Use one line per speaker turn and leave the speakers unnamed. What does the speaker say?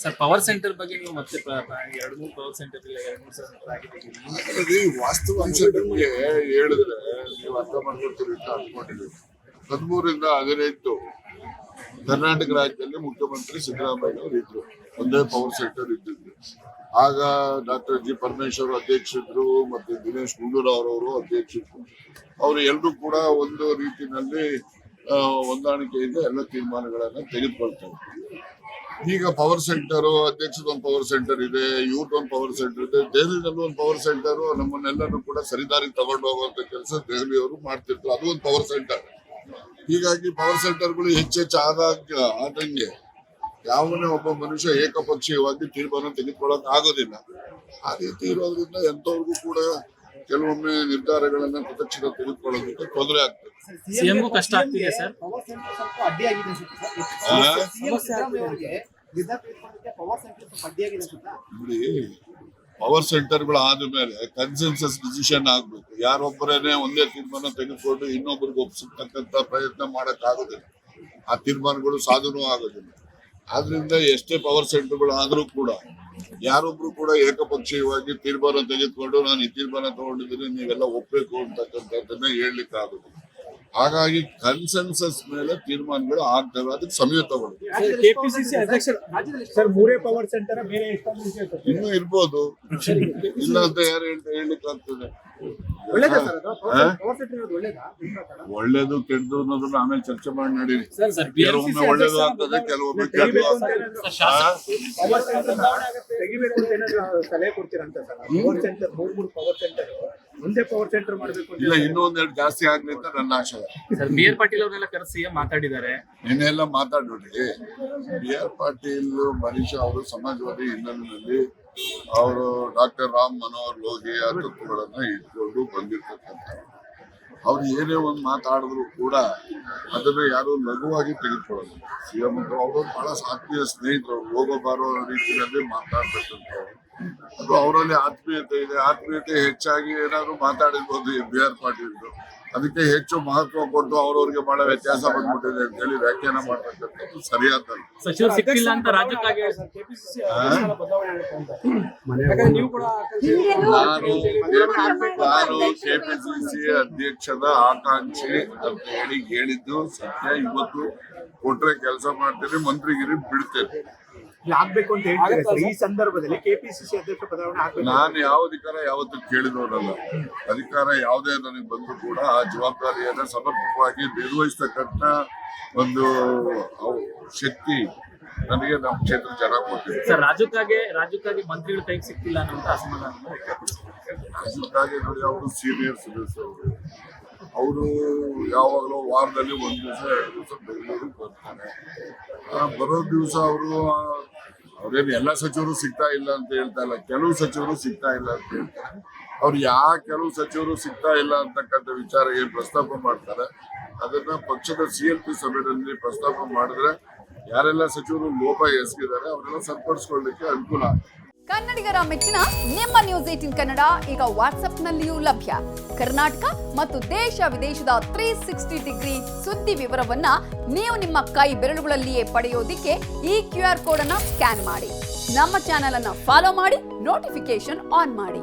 Sir power centre ಬಗ್ಗೆ ನೀವು ಮತ್ತೆ ಎರಡು ಮೂರು ಪವರ್ ಸೆಂಟರ್ ಇಲ್ಲ ಎರಡು ಮೂರು ಸೆಂಟರ್ ಆಗಿದೆ.
ಅದೇ ವಾಸ್ತವಾಂಶ ನಿಮಗೆ ಹೇಳಿದ್ರೆ ನೀವು ಅರ್ಥ ಮಾಡ್ಕೊಳ್ತೀರಿ ಅಂತ ಅನ್ಕೊಂಡಿದ್ದೀವಿ. 13ರಿಂದ 18 ಕರ್ನಾಟಕ ರಾಜ್ಯದಲ್ಲಿ ಮುಖ್ಯಮಂತ್ರಿ ಸಿದ್ದರಾಮಯ್ಯ ಅವರು ಇದ್ರು, ಒಂದೇ ಪವರ್ ಸೆಂಟರ್ ಇದ್ದಿದ್ದು. ಆಗ ಡಾಕ್ಟರ್ ಜಿ ಪರಮೇಶ್ವರ್ ಅಧ್ಯಕ್ಷರು ಮತ್ತೆ ದಿನೇಶ್ ಗುಂಡೂರಾವ್ ಅವರು ಅಧ್ಯಕ್ಷರು. ಅವರು ಎಲ್ಲರೂ ಕೂಡ ಒಂದು ರೀತಿಯಲ್ಲಿ ಹೊಂದಾಣಿಕೆಯಿಂದ ಎಲ್ಲ ತೀರ್ಮಾನಗಳನ್ನ ತೆಗೆದುಕೊಳ್ತಾರೆ. ಈಗ ಪವರ್ ಸೆಂಟರ್ ಅಧ್ಯಕ್ಷದ ಒಂದು ಪವರ್ ಸೆಂಟರ್ ಇದೆ, ಇವ್ರದೊಂದು ಪವರ್ ಸೆಂಟರ್ ಇದೆ, ದೆಹಲಿನಲ್ಲಿ ಒಂದು ಪವರ್ ಸೆಂಟರ್. ನಮ್ಮನ್ನೆಲ್ಲರೂ ಕೂಡ ಸರಿದಾರಿಗೆ ತಗೊಂಡು ಹೋಗುವಂತ ಕೆಲಸ ದೆಹಲಿಯವರು ಮಾಡ್ತಿರ್ತಾರೆ. ಅದು ಒಂದು ಪವರ್ ಸೆಂಟರ್. ಹೀಗಾಗಿ ಪವರ್ ಸೆಂಟರ್ಗಳು ಹೆಚ್ಚೆಚ್ಚು ಆದಂಗೆ ಯಾವನೇ ಒಬ್ಬ ಮನುಷ್ಯ ಏಕಪಕ್ಷೀಯವಾಗಿ ತೀರ್ಮಾನ ತೆಗೆದುಕೊಳ್ಳಕ್ ಆಗೋದಿಲ್ಲ. ಆ ರೀತಿ ಇರೋದ್ರಿಂದ ಎಂತವ್ರಿಗೂ ಕೂಡ ಕೆಲವೊಮ್ಮೆ ನಿರ್ಧಾರಗಳನ್ನ ಪ್ರದಕ್ಷಿಣ ತೆಗೆದುಕೊಳ್ಳೋದಕ್ಕೆ ತೊಂದರೆ ಆಗ್ತದೆ.
ಸಿಎಂಗೂ ಕಷ್ಟ ಆಗ್ತಿದೆ ಸರ್.
ನೋಡಿ, ಪವರ್ ಸೆಂಟರ್ಗಳು ಆದ್ಮೇಲೆ ಕನ್ಸೆನ್ಸಸ್ ಡಿಸಿಷನ್ ಆಗ್ಬೇಕು. ಯಾರೊಬ್ಬರೇನೆ ಒಂದೇ ತೀರ್ಮಾನ ತೆಗೆದುಕೊಂಡು ಇನ್ನೊಬ್ಬರಿಗೆ ಒಪ್ಪಿಸತಕ್ಕಂತ ಪ್ರಯತ್ನ ಮಾಡಕ್ ಆಗೋದಿಲ್ಲ. ಆ ತೀರ್ಮಾನಗಳು ಸಾಧನೂ ಆಗೋದಿಲ್ಲ. ಆದ್ರಿಂದ ಎಷ್ಟೇ ಪವರ್ ಸೆಂಟರ್ಗಳು ಆದ್ರೂ ಕೂಡ ಯಾರೊಬ್ರು ಕೂಡ ಏಕಪಕ್ಷೀಯವಾಗಿ ತೀರ್ಮಾನ ತೆಗೆದುಕೊಂಡು ನಾನು ಈ ತೀರ್ಮಾನ ತಗೊಂಡಿದ್ದೀನಿ ನೀವೆಲ್ಲ ಒಪ್ಬೇಕು ಅಂತಕ್ಕಂಥದ್ದನ್ನ ಹೇಳಲಿಕ್ಕೆ ಆಗುದಿಲ್ಲ. ಹಾಗಾಗಿ ಕನ್ಸೆನ್ಸಸ್ ಮೇಲೆ ತೀರ್ಮಾನಗಳು ಆಗ್ತವೆ, ಅದಕ್ಕೆ ಸಮಯ ತಗೊಳ್ಳಿ.
ಕೆಪಿಸಿಸಿ ಅಧ್ಯಕ್ಷರು ಸರ್ ಮೂರೇ ಪವರ್ ಸೆಂಟರ್ ಬೇರೆ
ಇನ್ನೂ ಇರ್ಬೋದು, ಇಲ್ಲ ಅಂತ ಯಾರು ಹೇಳಲಿಕ್ಕೆ ಆಗ್ತದೆ. ಒಳ್ಳೇದು ಕೆಟ್ಟದು ಅನ್ನೋದನ್ನ ಆಮೇಲೆ ಚರ್ಚೆ ಮಾಡಿ ನಡೀರಿ. ಕೆಲವೊಮ್ಮೆ ಒಳ್ಳೇದು ಆಗ್ತದೆ, ಕೆಲವೊಮ್ಮೆ ಕೆಟ್ಟದು ಆಗ್ತದೆ.
ತೆಗಿಬೇಕು ಅಂತ ಏನಾದ್ರು ಸಲಹೆ ಕೊಡ್ತೀರಾ ಅಂತ ಸರ್? ಪವರ್ ಸೆಂಟರ್ ಮೂರು ಪವರ್ ಸೆಂಟರ್ ಒಂದೇ ಪವರ್ ಸೆಂಟರ್ ಮಾಡಬೇಕು
ಇಲ್ಲ, ಇನ್ನೂ ಒಂದೆರಡು ಜಾಸ್ತಿ ಆಗ್ಲಿ ಅಂತ ನನ್ನ ಆಶಯ.
ಸರ್ ಬಿ ಆರ್ ಪಾಟೀಲ್ ಅವರೆಲ್ಲ ಕರೆಸಿ ಮಾತಾಡಿದ್ದಾರೆ.
ನಿನ್ನೆಲ್ಲ ಮಾತಾಡ್ಬಿಟ್ರಿ. ಬಿ ಆರ್ ಪಾಟೀಲ್ ಮನೀಷಾ ಅವರು ಸಮಾಜವಾದಿ ಹಿನ್ನೆಲೆಯಲ್ಲಿ ಅವರು ಡಾಕ್ಟರ್ ರಾಮ್ ಮನೋಹರ್ ಲೋಹಿಯಾ ತತ್ವಗಳನ್ನ ಇಟ್ಕೊಂಡು ಬಂದಿರ್ತಕ್ಕಂಥ ಅವ್ರು ಏನೇ ಒಂದು ಮಾತಾಡಿದ್ರು ಕೂಡ ಅದನ್ನ ಯಾರು ಲಘುವಾಗಿ ತೆಗೆದುಕೊಳ್ಳೋದು. ಸಿಎಂ ಅವರು ಬಹಳ ಆತ್ಮೀಯ ಸ್ನೇಹಿತರು, ಹೋಗೋ ಬಾರೋ ರೀತಿಯಲ್ಲಿ ಮಾತಾಡ್ತಕ್ಕಂಥವ್ರು. ಅದು ಅವರಲ್ಲಿ ಆತ್ಮೀಯತೆ ಇದೆ. ಆತ್ಮೀಯತೆ ಹೆಚ್ಚಾಗಿ ಏನಾದ್ರು ಮಾತಾಡಿರ್ಬೋದು ಬಿ ಆರ್ ಪಾಟೀಲ್. ಅದಕ್ಕೆ ಹೆಚ್ಚು ಮಹತ್ವ ಕೊಟ್ಟು ಅವ್ರವ್ರಿಗೆ ಬಹಳ ವ್ಯತ್ಯಾಸ ಬಂದ್ಬಿಟ್ಟಿದೆ ಅಂತ ಹೇಳಿ ವ್ಯಾಖ್ಯಾನ ಮಾಡ್ತಕ್ಕಂಥದ್ದು ಸರಿಯಾದಲ್ಲ.
ಸಚಿವರು ಸಿಕ್ಕಿಲ್ಲ ಅಂತ ರಾಜ್ಯಕ್ಕಾಗಿ
ನಾನು ಕೆಪಿಸಿಸಿ ಅಧ್ಯಕ್ಷದ ಆಕಾಂಕ್ಷಿ ಅಂತ ಹೇಳಿದ್ದು ಸತ್ಯ. ಇವತ್ತು ಕೊಟ್ರೆ ಕೆಲಸ ಮಾಡ್ತೇನೆ, ಮಂತ್ರಿಗಿರಿ ಬಿಡ್ತೇನೆ.
ಆಗ್ಬೇಕು ಅಂತ ಹೇಳ್ತಾರೆ ಸರ್. ಈ ಸಂದರ್ಭದಲ್ಲಿ ಕೆಪಿಸಿಸಿ ಅಧ್ಯಕ್ಷ ಬದಲಾವಣೆ ಆಗ್ಬೇಕು.
ನಾನು ಯಾವ ಅಧಿಕಾರ ಯಾವತ್ತೂ ಕೇಳಿದವರಲ್ಲ. ಅಧಿಕಾರ ಯಾವುದೇ ನನಗೆ ಬಂದರೂ ಕೂಡ ಆ ಜವಾಬ್ದಾರಿಯನ್ನ ಸಮರ್ಪಕವಾಗಿ ನಿರ್ವಹಿಸ್ತಕ್ಕಂಥ ಒಂದು ಶಕ್ತಿ ನನಗೆ ನಮ್ಮ ಕ್ಷೇತ್ರ ಜನ ಕೊಟ್ಟಿದೆ.
ಸರ್ ರಾಜ್ಯಕ್ಕಾಗಿ ಮಂತ್ರಿಗಳ ಕೈಗೆ ಸಿಕ್ತಿಲ್ಲ ಅನ್ನೋ ಅಸಮಾಧಾನ.
ರಾಜ್ಯಕ್ಕಾಗಿ ನೋಡಿ, ಅವರು ಸೀನಿಯರ್ ಸದಸ್ಯರು. ಅವರು ಯಾವಾಗಲೂ ವಾರದಲ್ಲಿ ಒಂದು ದಿವಸ 2 ದಿವಸ ಬೆಂಗಳೂರಿಗೆ ಬರ್ತಾರೆ. ಬರೋ ದಿವಸ ಅವ್ರೇನು ಎಲ್ಲ ಸಚಿವರು ಸಿಗ್ತಾ ಇಲ್ಲ ಅಂತ ಹೇಳ್ತಾ ಇಲ್ಲ, ಕೆಲವು ಸಚಿವರು ಸಿಗ್ತಾ ಇಲ್ಲ ಅಂತ ಹೇಳ್ತಾರೆ. ಅವ್ರು ಕೆಲವು ಸಚಿವರು ಸಿಗ್ತಾ ಇಲ್ಲ ಅಂತಕ್ಕಂಥ ವಿಚಾರ ಏನ್ ಪ್ರಸ್ತಾಪ ಮಾಡ್ತಾರೆ ಅದನ್ನ ಪಕ್ಷದ CLP ಸಭೆಯಲ್ಲಿ ಪ್ರಸ್ತಾಪ ಮಾಡಿದ್ರೆ ಯಾರೆಲ್ಲ ಸಚಿವರು ಲೋಪ ಎಸಗಿದ್ದಾರೆ ಅವರೆಲ್ಲ ಸರಿಪಡಿಸ್ಕೊಳ್ಳಿಕ್ಕೆ ಅನುಕೂಲ.
ಕನ್ನಡಿಗರ ಮೆಚ್ಚಿನ ನಿಮ್ಮ ನ್ಯೂಸ್ 18 ಕನ್ನಡ ಈಗ ವಾಟ್ಸ್ಆಪ್ನಲ್ಲಿಯೂ ಲಭ್ಯ. ಕರ್ನಾಟಕ ಮತ್ತು ದೇಶ ವಿದೇಶದ 360 ಡಿಗ್ರಿ ಸುದ್ದಿ ವಿವರವನ್ನ ನೀವು ನಿಮ್ಮ ಕೈ ಬೆರಳುಗಳಲ್ಲಿಯೇ ಪಡೆಯೋದಿಕ್ಕೆ ಈ QR ಕೋಡ್ ಅನ್ನ ಸ್ಕ್ಯಾನ್ ಮಾಡಿ. ನಮ್ಮ ಚಾನೆಲ್ ಅನ್ನ ಫಾಲೋ ಮಾಡಿ, ನೋಟಿಫಿಕೇಶನ್ ಆನ್ ಮಾಡಿ.